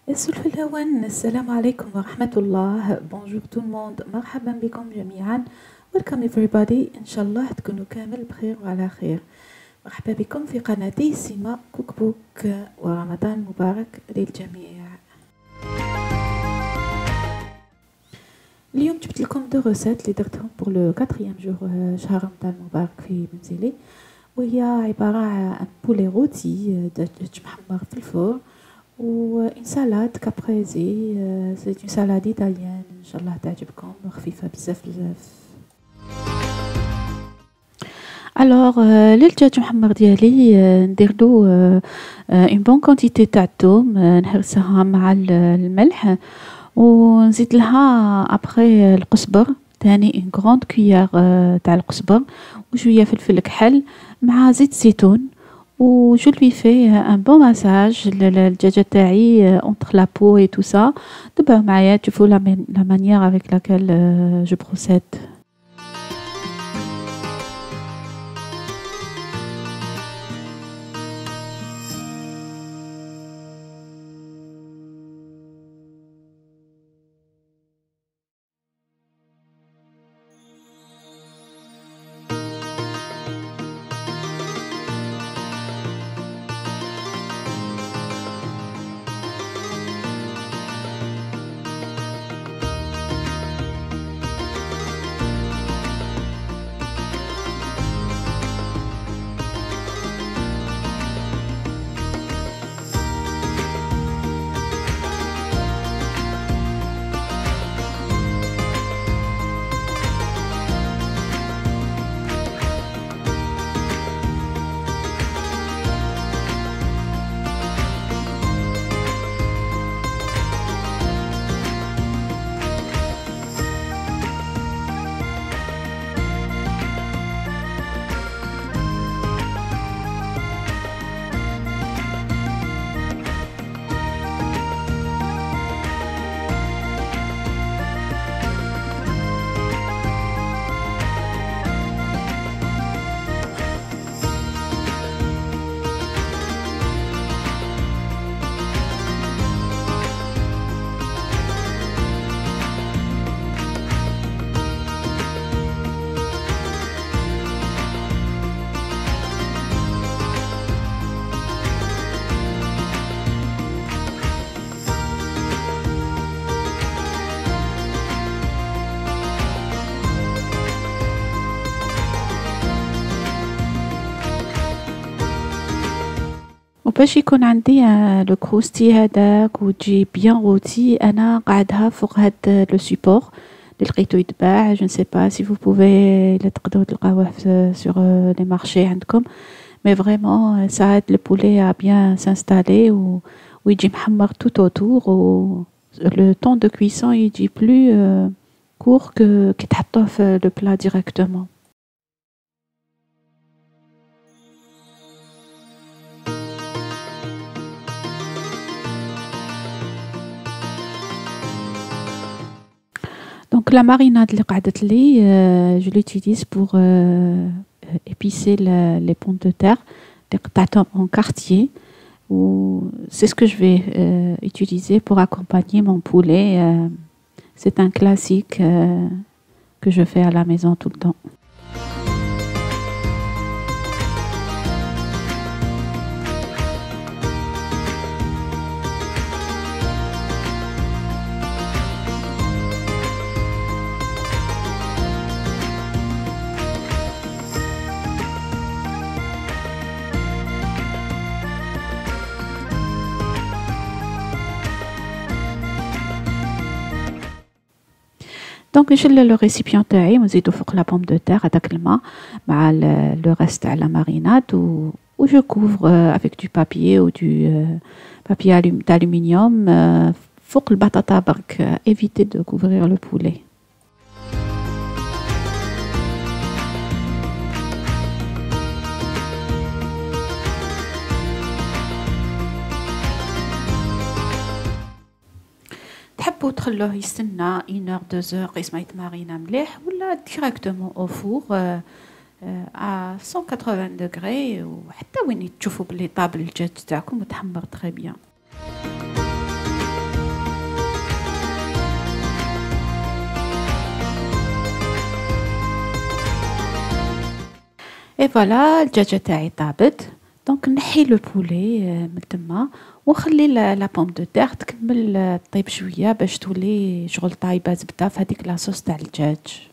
السلف الهوان، السلام عليكم ورحمة الله. بونجور تو الموند، مرحبا بكم جميعا. ويلكم everybody. إن شاء الله تكونوا كامل بخير وعلى خير. مرحبا بكم في قناتي سيما كوك بوك، ورمضان مبارك للجميع. اليوم جبت لكم دو روسيت اللي درتهم بور لو 4 جور شهر رمضان المبارك في منزلي، وهي عبارة عن بولي روتي دجاج محمر في الفور و une salade caprese. C'est une salade italienne ان شاء الله تعجبكم وخفيفه بزاف بزاف. الوغ للدجاج محمر ديالي ندير له اون بون كونتيتي تاع الثوم، نهرسها مع الملح ونزيد لها ابخي القزبر، تاني اون غروند كويير تاع القزبر وشويه فلفل كحل مع زيت زيتون. و je lui fais un bon massage الدجاجة تاعي entre la peau et tout ça. تبعوا معايا تشوفوا la manière avec laquelle je procède. وباش يكون عندي لو كروستي هذاك وتجي بيان روتي، انا قاعدها فوق هاد لو سيبور اللي لقيتو يتباع. جو نسي با سي فو بوفي لا تقدروا تلقاوه سور لي مارشي عندكم، مي فريمون ساعد لو بولي ا بيان سانستالي ويجي محمر توت اوتور، و لو طون دو كويسون يجي بلو كور كي تحطوه في لو بلا ديريكتومون. Donc la marinade اللي قعدت لي je l'utilise pour épicer les pommes de terre اللي قطعتهم en quartier, ou c'est ce que je vais utiliser pour accompagner mon poulet. C'est un classique que je fais à la maison tout le temps. دونك نشل لو ريسيبيون تاعي ونزيدو فوق لا بوم دو تير هذاك الماء مع لو ريست تاع لا ماريناد، و جو كوفر افيك دو بابيي و دو بابيي d'aluminium فوق البطاطا برك. éviter de couvrir le poulet. تحبوا تخلوه يستنى 1 heure 2 heures قيس ما يتمارينا مليح، ولا ديريكتومون او فور à 180 degrés، وحتى وين تشوفوا بلي طاب الدجاج تاعكم وتحمر تري بيان. اي فوالا الدجاجة تاعي طابت. دونك نحي لو بولي من تما ونخلي لا بوم دو تيغ تكمل طيب شوية باش تولي شغل طايبة زبدة في هذيك لاصوص تاع الدجاج.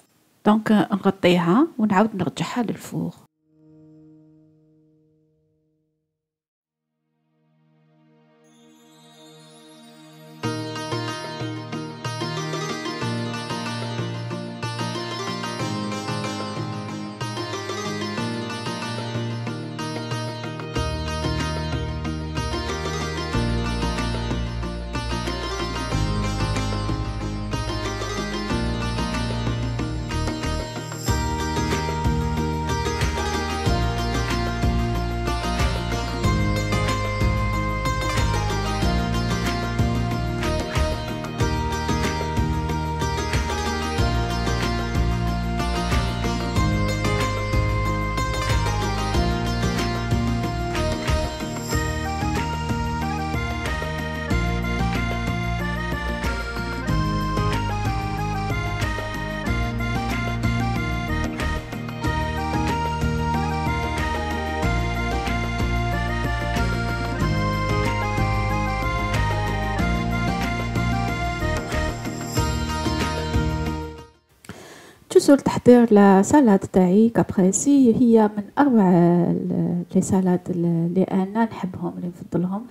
دونك نغطيها ونعاود نرجعها للفوغ. جزء تحضير لسالاد تاعي كابريسي هي من اروع لي سالاد اللي انا نحبهم اللي نفضلهم.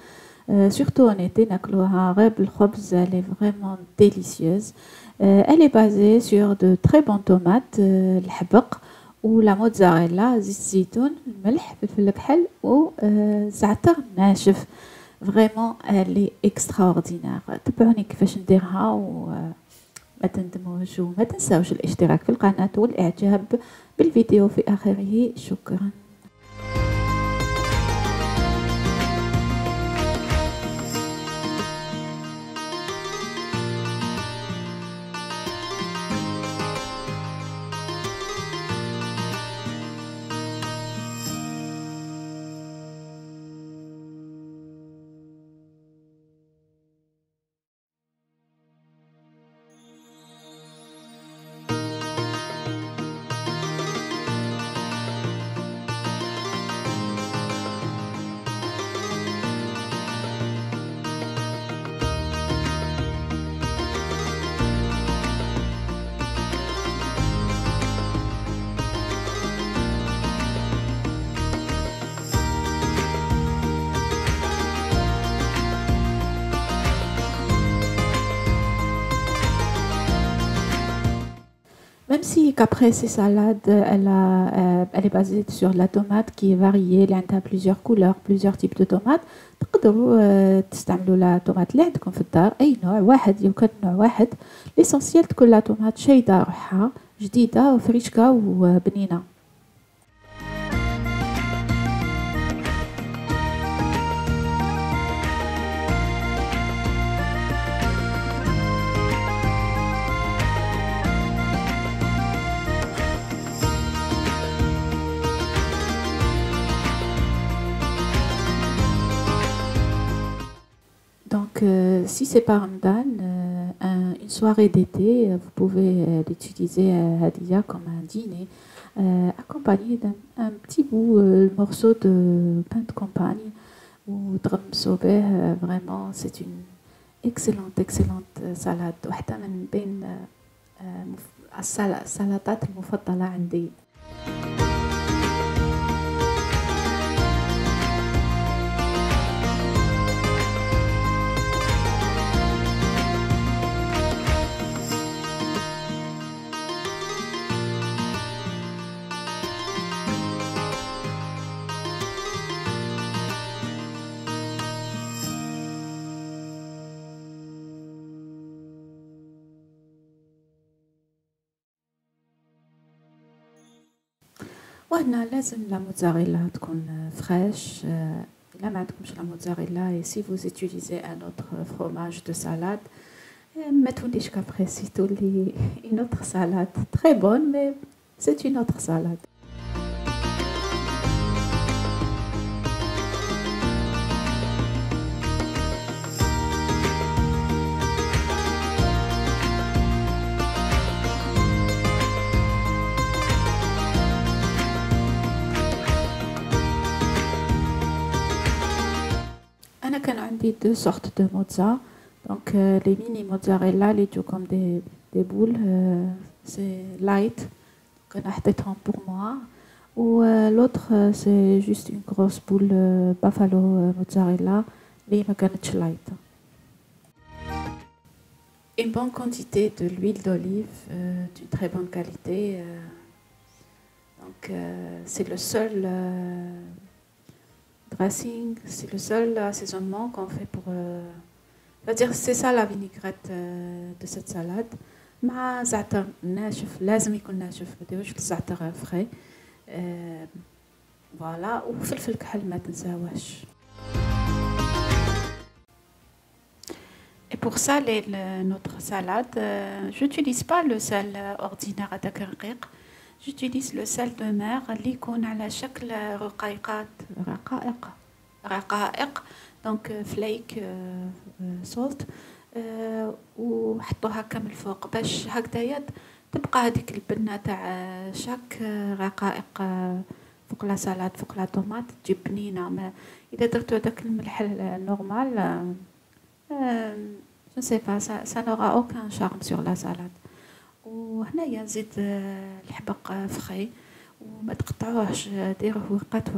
سورتو اونيتي ناكلوها غير بالخبز لي فريمون ديليسيوز. elle est basée sur de très bons tomates الحبق ولا موتزاريلا زيت الزيتون الملح فلفل الكحل وزعتر ناشف. فريمون لي اكستراوردينير. تبعوني كيفاش نديرها ما تندموش وما تنساوش الاشتراك في القناة والإعجاب بالفيديو في آخره. شكرا. Même si qu'après ces salades, elle est basée sur la tomate qui est variée, elle a plusieurs couleurs, plusieurs types de tomates. تقدروا تستعملوا لا طوماط اللي عندكم في الدار اي نوع واحد يمكن نوع واحد. ليسونسيال تكون لا طوماط شايده روحها جديده وفريشكه وبنينه. Donc, si c'est pas Ramadan, une soirée d'été, vous pouvez l'utiliser Hadia comme un dîner, accompagné d'un petit bout, morceau de pain de campagne ou drum sobeh. Vraiment, c'est une excellente salade. واحدة من بين السلطات المفضلة عندي. وهنا لازم لا موتزاريلا تكون فريش. إلا ما عندكمش لا موتزاريلا et si vous utilisez un autre fromage de salade, ما توليش كابريسي تولي une autre salade très bonne mais c'est une autre salade. aussi deux sortes de mozza. Donc les mini mozzarella, les jouent comme des boules, c'est light, qu'on a حطيتهم pour moi. Ou l'autre, c'est juste une grosse boule buffalo mozzarella, les ما كانتش light. Une bonne quantité de l'huile d'olive d'une très bonne qualité. Donc c'est le seul dressing, c'est le seul assaisonnement qu'on fait pour... c'est-à-dire c'est ça la vinaigrette de cette salade. مع زعتر ناشف، لازم يكون ناشف، ما ديروش الزعتر فري. Voilà, وفلفل كحل ما تنساوهش. Et pour ça, notre salade, j'utilise pas le sel ordinaire à دقيق. J'utilise le sel de mer اللي يكون على شكل رقائق donc flake salt وحطوا هكا من الفوق باش هكذايا تبقى هذيك البنه تاع شاك رقائق فوق لا سالاد فوق لا طوماط تجي بنينه. اذا درتو هذاك الملح النورمال je ne sais pas, ça n'aura aucun charme sur la salade. وهنايا نزيد الحبق فخي وما تقطعوهش، ديروه ورقات.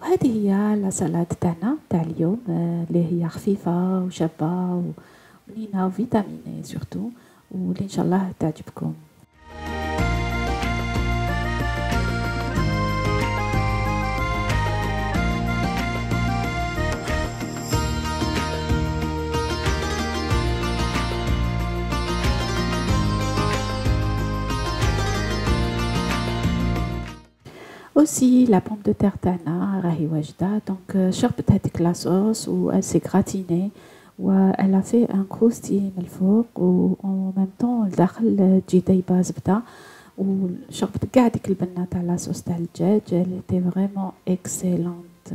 هذه هي لا سالاد تاعنا تاع اليوم اللي هي خفيفه وشابه وبنينه وفيتامينيه سورتو، واللي ان شاء الله تعجبكم. Aussi la pomme de terre تاعنا راهي واجده، دونك شربت هذيك لا صوص و elle s'est gratinée و elle a fait un croustille من الفوق و en même temps الداخل تجي دايبه زبده، وشربت كاع ديك البنه تاع لا صوص تاع الدجاج. elle était vraiment excellente.